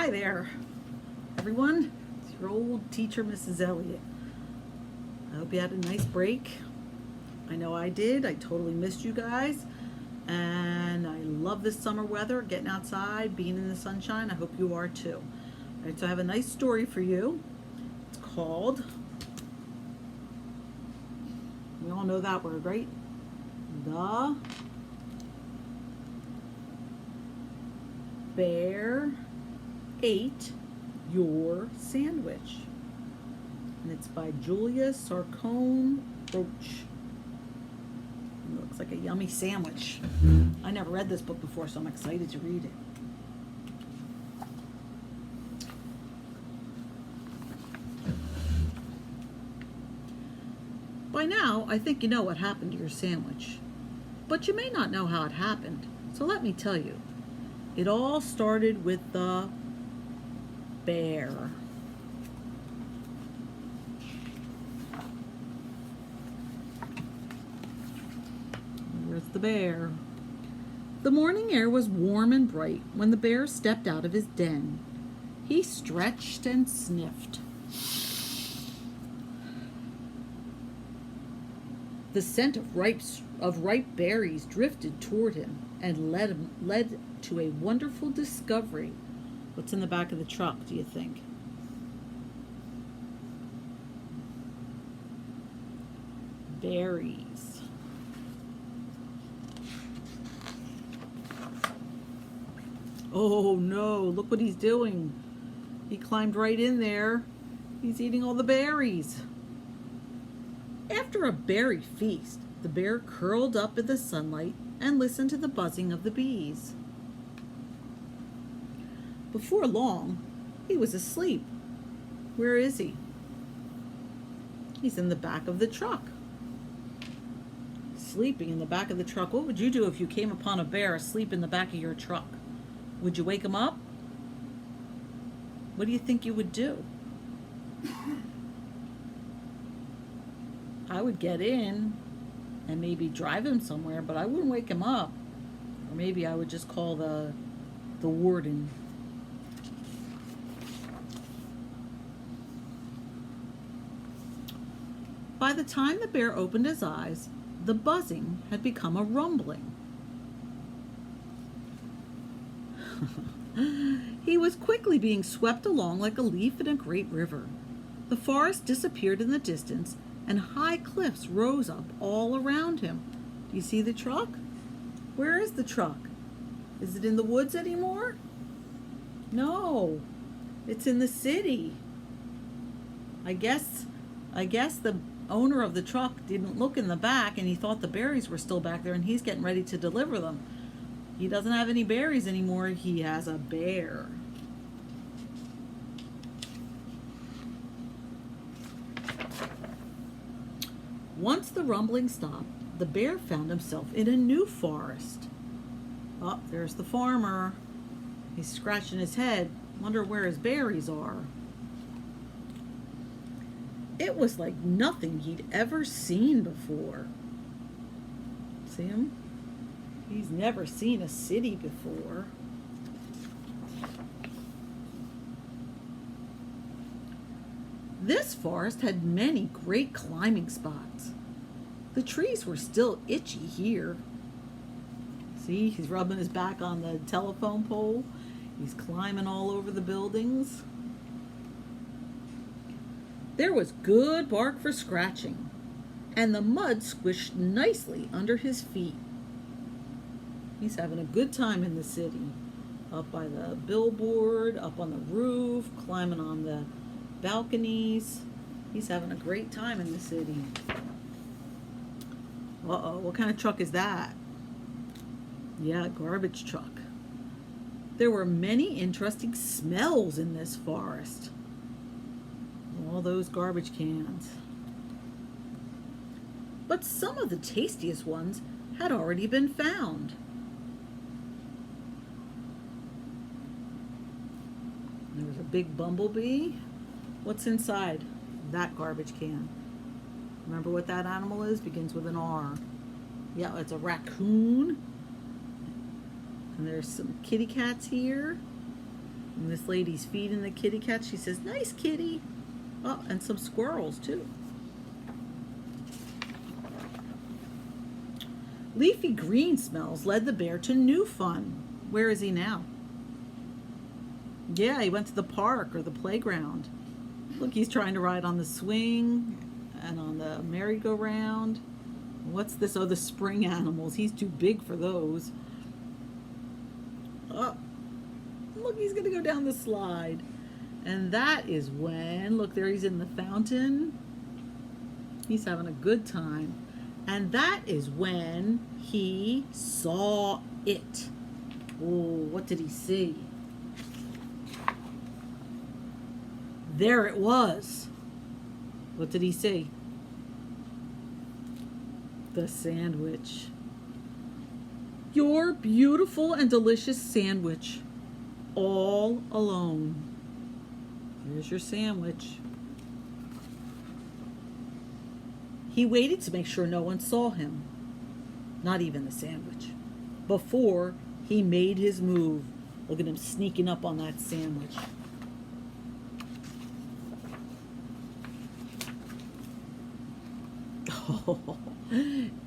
Hi there, everyone. It's your old teacher, Mrs. Elliott. I hope you had a nice break. I know I did. I totally missed you guys. And I love this summer weather, getting outside, being in the sunshine. I hope you are too. All right, so I have a nice story for you. It's called, we all know that word, right? The Bear Ate Your Sandwich. And it's by Julia Sarcone Roach. It looks like a yummy sandwich. I never read this book before, so I'm excited to read it. By now, I think you know what happened to your sandwich. But you may not know how it happened, so let me tell you. It all started with the bear. Where's the bear? The morning air was warm and bright when the bear stepped out of his den. He stretched and sniffed. The scent of ripe berries drifted toward him and led to a wonderful discovery. What's in the back of the truck, do you think? Berries. Oh no, look what he's doing. He climbed right in there. He's eating all the berries. After a berry feast, the bear curled up in the sunlight and listened to the buzzing of the bees. Before long, he was asleep. Where is he? He's in the back of the truck. Sleeping in the back of the truck. What would you do if you came upon a bear asleep in the back of your truck? Would you wake him up? What do you think you would do? I would get in and maybe drive him somewhere, but I wouldn't wake him up. Or maybe I would just call the warden. By the time the bear opened his eyes, the buzzing had become a rumbling. He was quickly being swept along like a leaf in a great river. The forest disappeared in the distance, and high cliffs rose up all around him. Do you see the truck? Where is the truck? Is it in the woods anymore? No, it's in the city. I guess the owner of the truck didn't look in the back and he thought the berries were still back there and he's getting ready to deliver them. He doesn't have any berries anymore. He has a bear. Once the rumbling stopped, the bear found himself in a new forest. Oh, there's the farmer. He's scratching his head. Wonder where his berries are. It was like nothing he'd ever seen before. See him? He's never seen a city before. This forest had many great climbing spots. The trees were still itchy here. See, he's rubbing his back on the telephone pole. He's climbing all over the buildings. There was good bark for scratching, and the mud squished nicely under his feet. He's having a good time in the city. Up by the billboard, up on the roof, climbing on the balconies. He's having a great time in the city. Uh-oh, what kind of truck is that? Yeah, garbage truck. There were many interesting smells in this forest. All those garbage cans. But some of the tastiest ones had already been found. There was a big bumblebee. What's inside that garbage can? Remember what that animal is? Begins with an R. Yeah, it's a raccoon. And there's some kitty cats here. And this lady's feeding the kitty cat. She says, "Nice kitty." Oh, and some squirrels too. Leafy green smells led the bear to new fun. Where is he now? Yeah, he went to the park or the playground. Look, he's trying to ride on the swing and on the merry-go-round. What's this? Oh, the spring animals. He's too big for those. Oh, look, he's going to go down the slide. And that is when, look, there he's in the fountain. He's having a good time. And that is when he saw it. Oh, what did he see? There it was. What did he see? The sandwich. Your beautiful and delicious sandwich. All alone. Here's your sandwich. He waited to make sure no one saw him. Not even the sandwich. Before he made his move. Look at him sneaking up on that sandwich. Oh,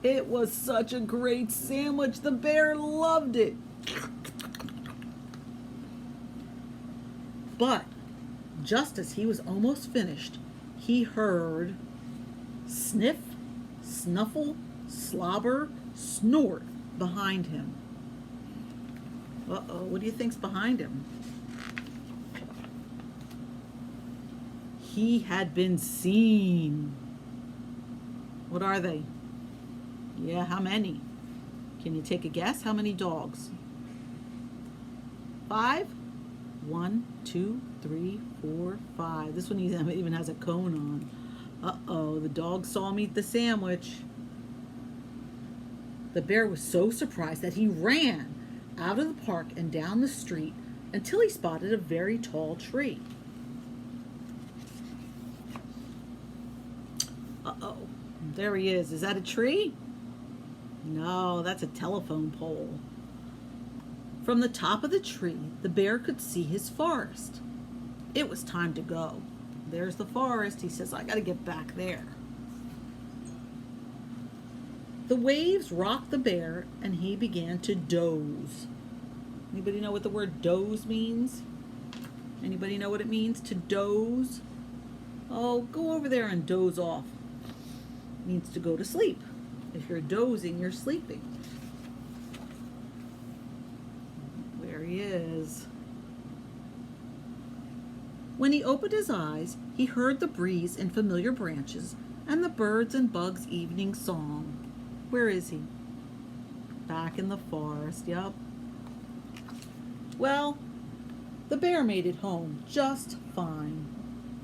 it was such a great sandwich. The bear loved it. But just as he was almost finished, he heard sniff, snuffle, slobber, snort behind him. Uh-oh, what do you think's behind him? He had been seen. What are they? Yeah, how many? Can you take a guess? How many dogs? 5? 1, 2, 3, 4, 5. This one even has a cone on. Uh-oh, the dog saw him eat the sandwich. The bear was so surprised that he ran out of the park and down the street until he spotted a very tall tree. Uh-oh, there he is. Is that a tree? No, that's a telephone pole. From the top of the tree, the bear could see his forest. It was time to go. There's the forest. He says, I gotta get back there. The waves rocked the bear and he began to doze. Anybody know what the word doze means? Anybody know what it means to doze? Oh, go over there and doze off. It means to go to sleep. If you're dozing, you're sleeping. There he is. When he opened his eyes, he heard the breeze in familiar branches and the birds and bugs' evening song. Where is he? Back in the forest, yep. Well, the bear made it home just fine.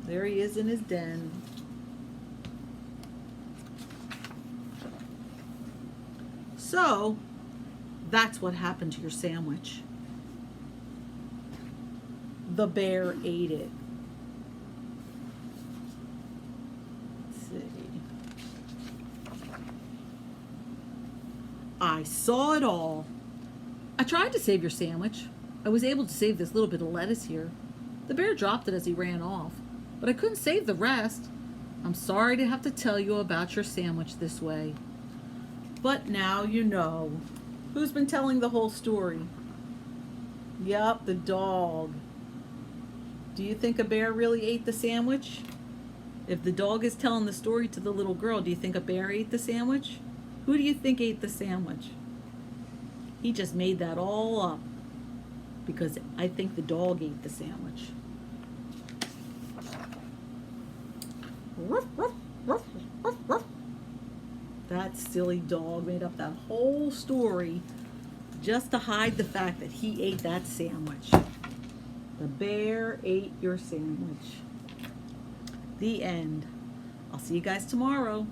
There he is in his den. So, that's what happened to your sandwich. The bear ate it. Let's see. I saw it all. I tried to save your sandwich. I was able to save this little bit of lettuce here. The bear dropped it as he ran off, but I couldn't save the rest. I'm sorry to have to tell you about your sandwich this way. But now you know. Who's been telling the whole story? Yup, the dog. Do you think a bear really ate the sandwich? If the dog is telling the story to the little girl, do you think a bear ate the sandwich? Who do you think ate the sandwich? He just made that all up because I think the dog ate the sandwich. Ruff, ruff, ruff, ruff, ruff. That silly dog made up that whole story just to hide the fact that he ate that sandwich. The bear ate your sandwich. The end. I'll see you guys tomorrow.